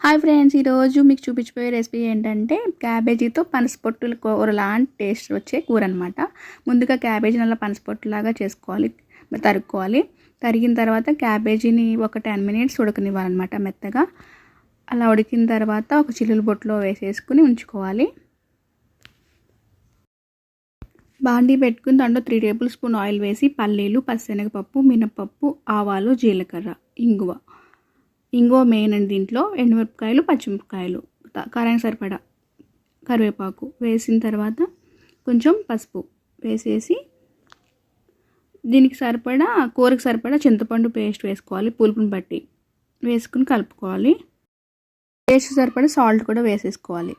Hi friends, ఈరోజు మీకు చూపించిపోయే recipe ఏంటంటే క్యాబేజీతో పనసపొట్టుల కూర లాంటి టేస్ట్ వచ్చే కూర అనమాట. ముందుగా క్యాబేజీని అలా పనసపొట్టులాగా చేసుకోవాలి, తరుక్కోవాలి. తరిగిన తర్వాత క్యాబేజీని ఒక 10 మినిట్స్ ఉడకనివ్వాలన్నమాట మెత్తగా. అలా ఉడికిన తర్వాత ఒక చిల్లులు బొట్టులో వేసేసుకుని ఉంచుకోవాలి. బాండీ పెట్టుకుని దాంట్లో 3 టేబుల్ స్పూన్ ఆయిల్ వేసి పల్లీలు, పచ్చిశనగపప్పు, మినపప్పు, ఆవాలు, జీలకర్ర, ఇంగువ మెయిన్ అండి. దీంట్లో ఎండుమిరపకాయలు, పచ్చిమిరపకాయలు, కారానికి సరిపడా కరివేపాకు వేసిన తర్వాత కొంచెం పసుపు వేసేసి దీనికి సరిపడా కూరకు సరిపడా చింతపండు పేస్ట్ వేసుకోవాలి. పులుపుని బట్టి వేసుకుని కలుపుకోవాలి. టేస్ట్ సరిపడా సాల్ట్ కూడా వేసేసుకోవాలి.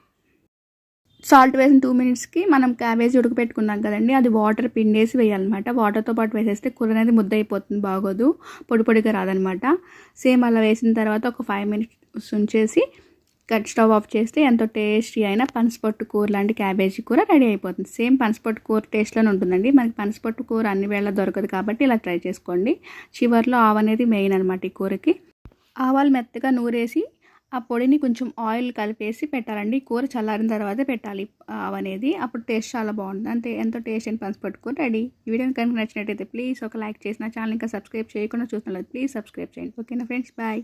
సాల్ట్ వేసిన 2 మినిట్స్కి మనం క్యాబేజీ ఉడకపెట్టుకున్నాం కదండి, అది వాటర్ పిండేసి వేయాలన్నమాట. వాటర్తో పాటు వేసేస్తే కూర అనేది ముద్ద అయిపోతుంది, బాగోదు, పొడి పొడిగా రాదనమాట. సేమ్ అలా వేసిన తర్వాత ఒక 5 మినిట్స్ ఉంచేసి స్టవ్ ఆఫ్ చేస్తే ఎంతో టేస్టీ అయిన పనసపొట్టు కూర లాంటి క్యాబేజీ కూర రెడీ అయిపోతుంది. సేమ్ పనసపొట్టు కూర టేస్ట్లోనే ఉంటుందండి. మనకి పనసపొట్టు కూర అన్ని వేళ దొరకదు కాబట్టి ఇలా ట్రై చేసుకోండి. చివరిలో ఆవు అనేది మెయిన్ అనమాట ఈ కూరకి. ఆవాలు మెత్తగా నూరేసి ఆ పొడిని కొంచెం ఆయిల్ కలిపేసి పెట్టాలండి. కూర చల్లారిన తర్వాతే పెట్టాలి అవనేది, అప్పుడు టేస్ట్ చాలా బాగుంటుంది. అంతే, ఎంతో టేస్ట్ అండ్ పనసపొట్టు కూర రెడీ. ఈ వీడియో కనుక నచ్చినట్టయితే ప్లీజ్ ఒక లైక్ చేసి నా ఛానల్ ఇంకా సబ్స్క్రైబ్ చేయకుండా చూస్తున్నారు, ప్లీజ్ సబ్స్క్రైబ్ చేయండి. ఓకేనా ఫ్రెండ్స్, బాయ్.